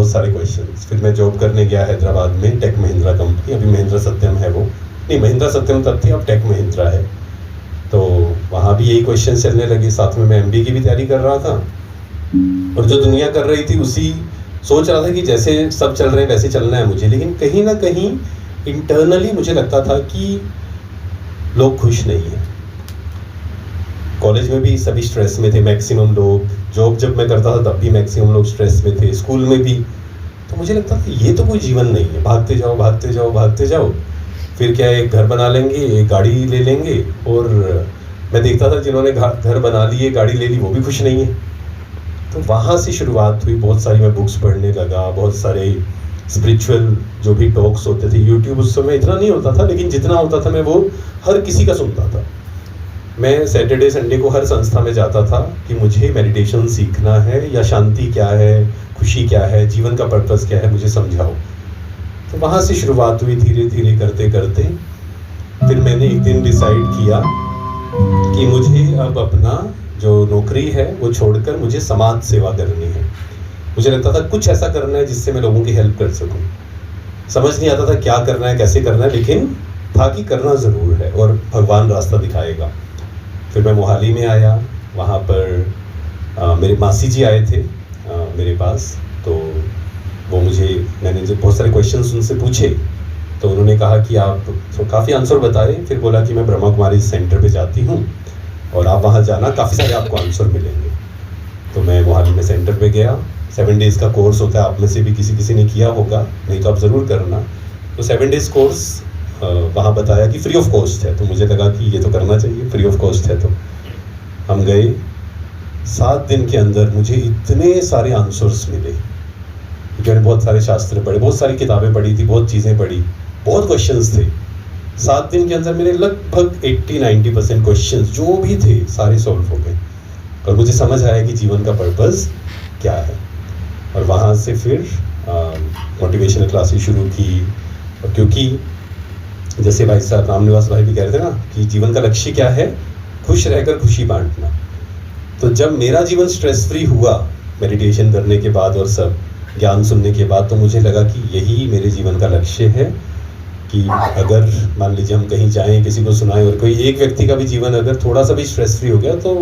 बहुत सारे क्वेश्चंस। फिर मैं जॉब करने गया हैदराबाद में टेक महिंद्रा कंपनी, अभी महिंद्रा सत्यम है वो, नहीं महिंद्रा सत्यम तब थी, अब टेक महिंद्रा है। तो वहाँ भी यही क्वेश्चन चलने लगे। साथ में मैं MBA की भी तैयारी कर रहा था, और जो दुनिया कर रही थी उसी सोच रहा था कि जैसे सब चल रहे हैं वैसे चलना है मुझे। लेकिन कहीं ना कहीं इंटरनली मुझे लगता था कि लोग खुश नहीं हैं। कॉलेज में भी सभी स्ट्रेस में थे, मैक्सिमम लोग। जॉब जब मैं करता था तब भी मैक्सिमम लोग स्ट्रेस में थे, स्कूल में भी। तो मुझे लगता था ये तो कोई जीवन नहीं है, भागते जाओ भागते जाओ भागते जाओ, फिर क्या है, एक घर बना लेंगे, एक गाड़ी ले लेंगे। और मैं देखता था जिन्होंने घर बना लिए, गाड़ी ले ली, वो भी खुश नहीं है। तो वहाँ से शुरुआत हुई। बहुत सारी मैं बुक्स पढ़ने लगा, बहुत सारे स्पिरिचुअल जो भी टॉक्स होते थे। यूट्यूब उस समय इतना नहीं होता था, लेकिन जितना होता था मैं वो हर किसी का सुनता था। मैं सैटरडे संडे को हर संस्था में जाता था कि मुझे मेडिटेशन सीखना है, या शांति क्या है, खुशी क्या है, जीवन का पर्पस क्या है, मुझे समझाओ। तो वहाँ से शुरुआत हुई, धीरे धीरे करते करते। फिर मैंने एक दिन डिसाइड किया कि मुझे अब अपना जो नौकरी है वो छोड़कर मुझे समाज सेवा करनी है। मुझे लगता था कुछ ऐसा करना है जिससे मैं लोगों की हेल्प कर सकूं। समझ नहीं आता था क्या करना है, कैसे करना है, लेकिन था कि करना ज़रूर है और भगवान रास्ता दिखाएगा। फिर मैं मोहाली में आया। वहाँ पर मेरे मासी जी आए थे मेरे पास। तो वो मैंने जो बहुत सारे क्वेश्चंस उनसे पूछे, तो उन्होंने कहा कि आप, तो काफ़ी आंसर बताए। फिर बोला कि मैं ब्रह्मा कुमारी सेंटर पे जाती हूँ और आप वहाँ जाना, काफ़ी सारे आपको आंसर मिलेंगे। तो मैं मोहाली में सेंटर पे गया। 7 डेज़ का कोर्स होता है, आप में से भी किसी ने किया होगा, नहीं तो आप ज़रूर करना। तो 7 डेज़ कोर्स वहाँ बताया कि फ्री ऑफ कॉस्ट है। तो मुझे लगा कि ये तो करना चाहिए, फ्री ऑफ कॉस्ट है। तो हम गए। 7 दिन के अंदर मुझे इतने सारे आंसर्स मिले, क्योंकि मैंने बहुत सारे शास्त्र पढ़े, बहुत सारी किताबें पढ़ी थी, बहुत चीज़ें पढ़ी, बहुत क्वेश्चंस थे। 7 दिन के अंदर मेरे लगभग 80-90% क्वेश्चंस जो भी थे सारे सॉल्व हो गए, और मुझे समझ आया कि जीवन का पर्पस क्या है। और वहाँ से फिर मोटिवेशनल क्लासेस शुरू की। और क्योंकि जैसे भाई साहब रामनिवास भाई भी कह रहे थे ना कि जीवन का लक्ष्य क्या है, खुश रहकर खुशी बांटना। तो जब मेरा जीवन स्ट्रेस फ्री हुआ मेडिटेशन करने के बाद और सब ज्ञान सुनने के बाद, तो मुझे लगा कि यही मेरे जीवन का लक्ष्य है कि अगर मान लीजिए हम कहीं जाएं, किसी को सुनाएं, और कोई एक व्यक्ति का भी जीवन अगर थोड़ा सा भी स्ट्रेस फ्री हो गया, तो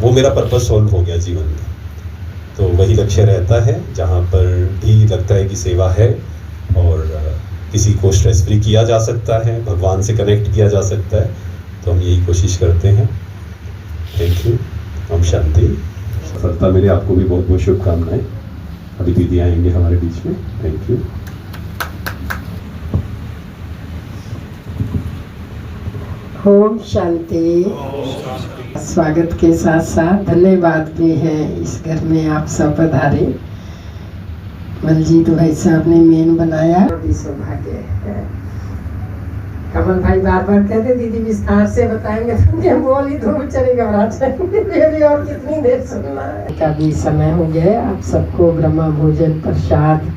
वो मेरा पर्पस सॉल्व हो गया जीवन का। तो वही लक्ष्य रहता है। जहाँ पर भी लगता है कि सेवा है और किसी को स्ट्रेस फ्री किया जा सकता है, भगवान से कनेक्ट किया जा सकता है, तो हम यही कोशिश करते हैं। Thank you. ओम शांति। सफलता मेरे आपको भी बहुत बहुत शुभकामनाएं। अभी दीदी आएंगे हमारे बीच में। Thank you. ओम शांति। स्वागत के साथ साथ धन्यवाद भी है, इस घर में आप सब पधारे। बलजीत भाई साहब ने मेन बनाया, भी सौभाग्य है। कमल भाई बार बार कहते दीदी विस्तार से बताएंगे, तो क्या बोल ही दो, बेचारे घबरा जाएंगे, और कितनी देर सुनना है। का भी समय हो गया। आप सबको ब्रह्मा भोजन प्रसाद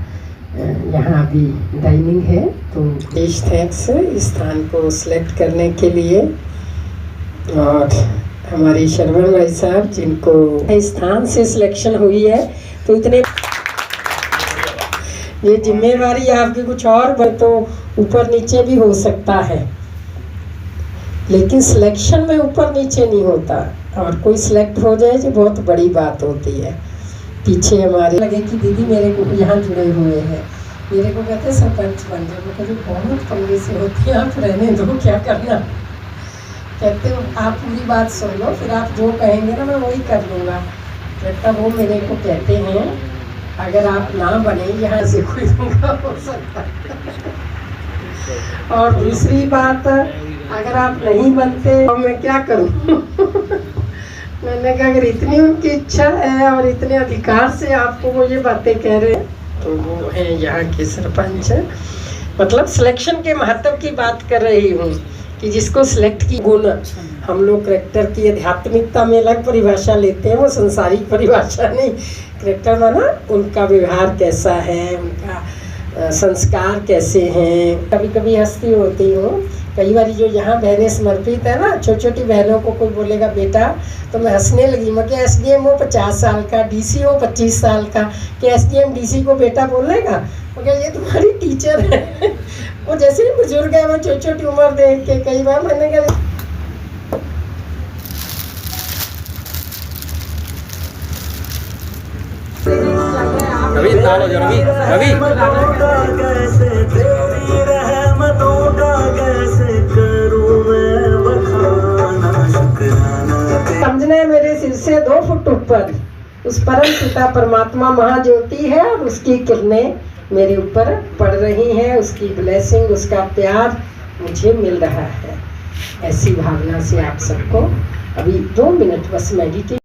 यहाँ भी डाइनिंग है, तो थैंक्स स्थान को सिलेक्ट करने के लिए। और हमारे शर्मा भाई साहब जिनको स्थान से सिलेक्शन हुई है, तो इतने ये जिम्मेवारी आपकी कुछ और तो ऊपर नीचे भी हो सकता है, लेकिन सिलेक्शन में ऊपर नीचे नहीं होता। और कोई सिलेक्ट हो जाए जो बहुत बड़ी बात होती है। पीछे हमारे लगे कि दीदी मेरे को यहाँ जुड़े हुए हैं, मेरे को कहते सरपंच बन जाओ। मैं कहती बहुत पंगे से होती है, आप रहने दो, क्या करना। कहते हो आप पूरी बात सुन लो, फिर आप जो कहेंगे ना मैं वही कर लूँगा। कहता वो मेरे को कहते हैं अगर आप ना बने यहाँ से कोई दूंगा हो सकता है। और दूसरी बात, अगर आप नहीं बनते तो मैं क्या करूँ। मैंने कहा अगर इतनी उनकी इच्छा है और इतने अधिकार से आपको वो ये बातें कह रहे हैं, तो वो है यहाँ के सरपंच। मतलब सिलेक्शन के महत्व की बात कर रही हूँ कि जिसको सिलेक्ट की गुण, हम लोग करेक्टर की आध्यात्मिकता में अलग परिभाषा लेते हैं, वो संसारिक परिभाषा नहीं। करेक्टर माना उनका व्यवहार कैसा है, उनका संस्कार कैसे हैं। कभी कभी हंसती होती हूँ कई बार जो यहाँ बहनें समर्पित है ना, छोटी छोटी बहनों को कोई बोलेगा बेटा, तो मैं हंसने लगी। मैं कि SDM हो 50 साल का, DC हो 25 साल का, कि SDM DC को बेटा बोलेगा? मैं क्या ये तुम्हारी टीचर है। वो जैसे ही बुजुर्ग है, वो छोटी छोटी उम्र देख के कई बार मैंने कहा रवि समझना है मेरे सिर से 2 फुट ऊपर उस परम पिता परमात्मा महाज्योति है, और उसकी किरणें मेरे ऊपर पड़ रही हैं, उसकी ब्लेसिंग, उसका प्यार मुझे मिल रहा है। ऐसी भावना से आप सबको अभी 2 मिनट बस मेडिटेट।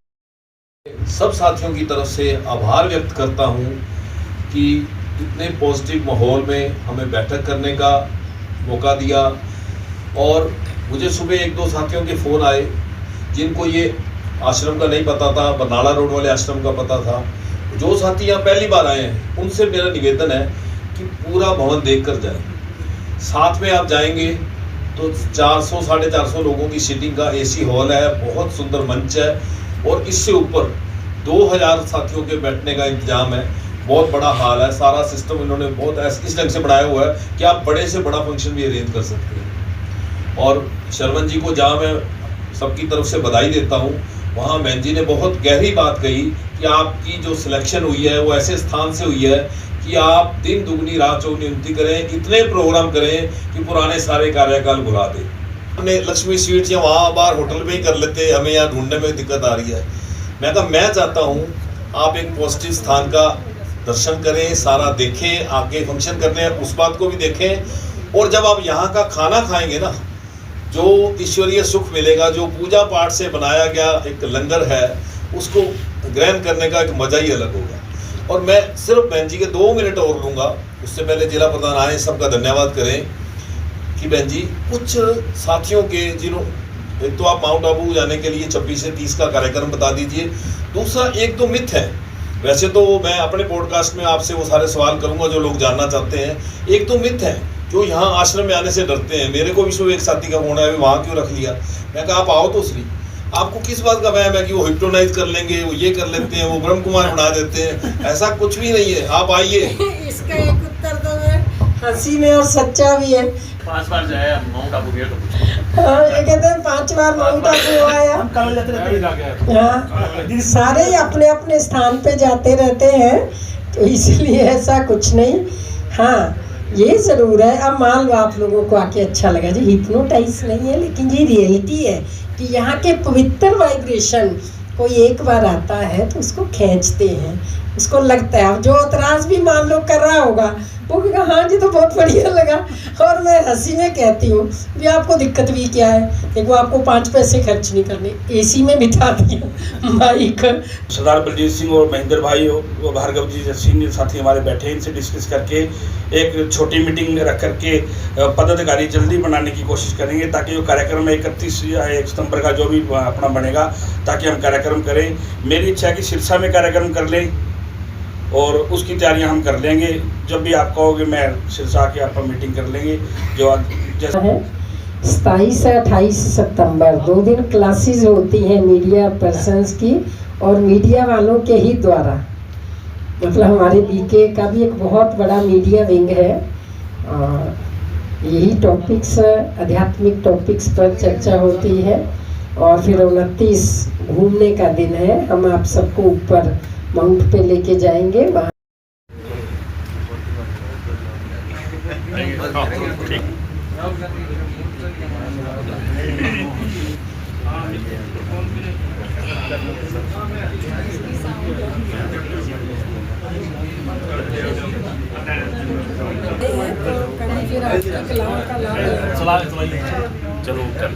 सब साथियों की तरफ से आभार व्यक्त करता हूं कि इतने पॉजिटिव माहौल में हमें बैठक करने का मौका दिया। और मुझे सुबह 1-2 साथियों के फ़ोन आए जिनको ये आश्रम का नहीं पता था, बरनाला रोड वाले आश्रम का पता था। जो साथी यहाँ पहली बार आए हैं उनसे मेरा निवेदन है कि पूरा भवन देख कर जाएँ। साथ में आप जाएंगे तो 400-450 लोगों की सीटिंग का AC हॉल है, बहुत सुंदर मंच है, और इससे ऊपर 2000 साथियों के बैठने का इंतजाम है। बहुत बड़ा हाल है, सारा सिस्टम इन्होंने बहुत इस ढंग से बनाया हुआ है कि आप बड़े से बड़ा फंक्शन भी अरेंज कर सकते हैं। और शर्मन जी को जहाँ मैं सबकी तरफ से बधाई देता हूँ, वहाँ बहन जी ने बहुत गहरी बात कही कि आपकी जो सिलेक्शन हुई है वो ऐसे स्थान से हुई है कि आप दिन दुगनी रात चौगनी उन्नति करें, इतने प्रोग्राम करें कि पुराने सारे कार्यकाल भुला दें। हमने लक्ष्मी स्वीट्स या वहाँ बाहर होटल में ही कर लेते, हमें यहाँ ढूंढने में दिक्कत आ रही है। मैं कहा मैं चाहता हूँ आप एक पॉजिटिव स्थान का दर्शन करें, सारा देखें, आगे फंक्शन करने हैं उस बात को भी देखें। और जब आप यहाँ का खाना खाएंगे ना, जो ईश्वरीय सुख मिलेगा, जो पूजा पाठ से बनाया गया एक लंगर है, उसको ग्रहण करने का एक मज़ा ही अलग होगा। और मैं सिर्फ बहन जी के 2 मिनट और लूँगा, उससे पहले जिला प्रधान आए, सबका धन्यवाद करें कि बहन जी कुछ साथियों के जिन्हों एक तो आप माउंट आबू जाने के लिए 26 से 30 का कार्यक्रम बता दीजिए। दूसरा 1-2 मिथ है, वैसे तो मैं अपने पॉडकास्ट में आपसे वो सारे सवाल करूंगा जो लोग जानना चाहते हैं। 1-2 मिथ है जो यहाँ आश्रम में आने से डरते हैं। मेरे को भी सुबह एक साथी का फोन आया, वहाँ क्यों रख लिया? मैं कहा आप आओ तो सही, आपको किस बात का वहम है कि वो हिप्नोटाइज कर लेंगे, वो ये कर लेते हैं, वो ब्रह्म कुमार बना देते हैं? ऐसा कुछ भी नहीं है, आप आइए। इसका एक उत्तर तो मैं हंसी में और सच्चा भी है। 5 बार जाए माउंट आबू गए तो हाँ, ये कहते हैं 5 बार माउंट आबू आया। हाँ, सारे ही अपने अपने स्थान पे जाते रहते हैं, तो इसलिए ऐसा कुछ नहीं। हाँ, ये ज़रूर है। अब मान लो आप लोगों को आके अच्छा लगा जी, हिप्नोटाइज नहीं है, लेकिन ये रियलिटी है कि यहाँ के पवित्र वाइब्रेशन कोई एक बार आता है तो उसको खींचते हैं, उसको लगता है। अब जो एतराज भी मान लो कर रहा होगा, वो कहेगा हाँ जी तो बहुत बढ़िया लगा। और मैं हंसी में कहती हूँ भी आपको दिक्कत भी क्या है, देखो आपको 5 पैसे खर्च नहीं करने, AC में बिठा दिया माइक। सरदार बलजीत सिंह और महेंद्र भाई और भार्गव जी सीनियर साथी हमारे बैठे, इनसे डिस्कस करके एक छोटी मीटिंग रख करके पदाधिकारी जल्दी बनाने की कोशिश करेंगे, ताकि वो कार्यक्रम 31 या 1 सितंबर का जो भी अपना बनेगा, ताकि हम कार्यक्रम करें। मेरी इच्छा है कि सिरसा में कार्यक्रम कर लें, और उसकी तैयारियां हम कर लेंगे। जब भी आप कहोगे मैं सिरसा के आपका मीटिंग कर लेंगे। जो जैसा है 27 से 28 सितंबर 2 दिन क्लासेस होती हैं मीडिया पर्सन्स की, और मीडिया वालों के ही द्वारा। मतलब हमारे BK का भी एक बहुत बड़ा मीडिया विंग है, और यही टॉपिक्स, आध्यात्मिक टॉपिक्स पर चर्चा होती है। और फिर 29 घूमने का दिन है, हम आप सबको ऊपर माउंट पे लेके जाएंगे। वहाँ चलो कर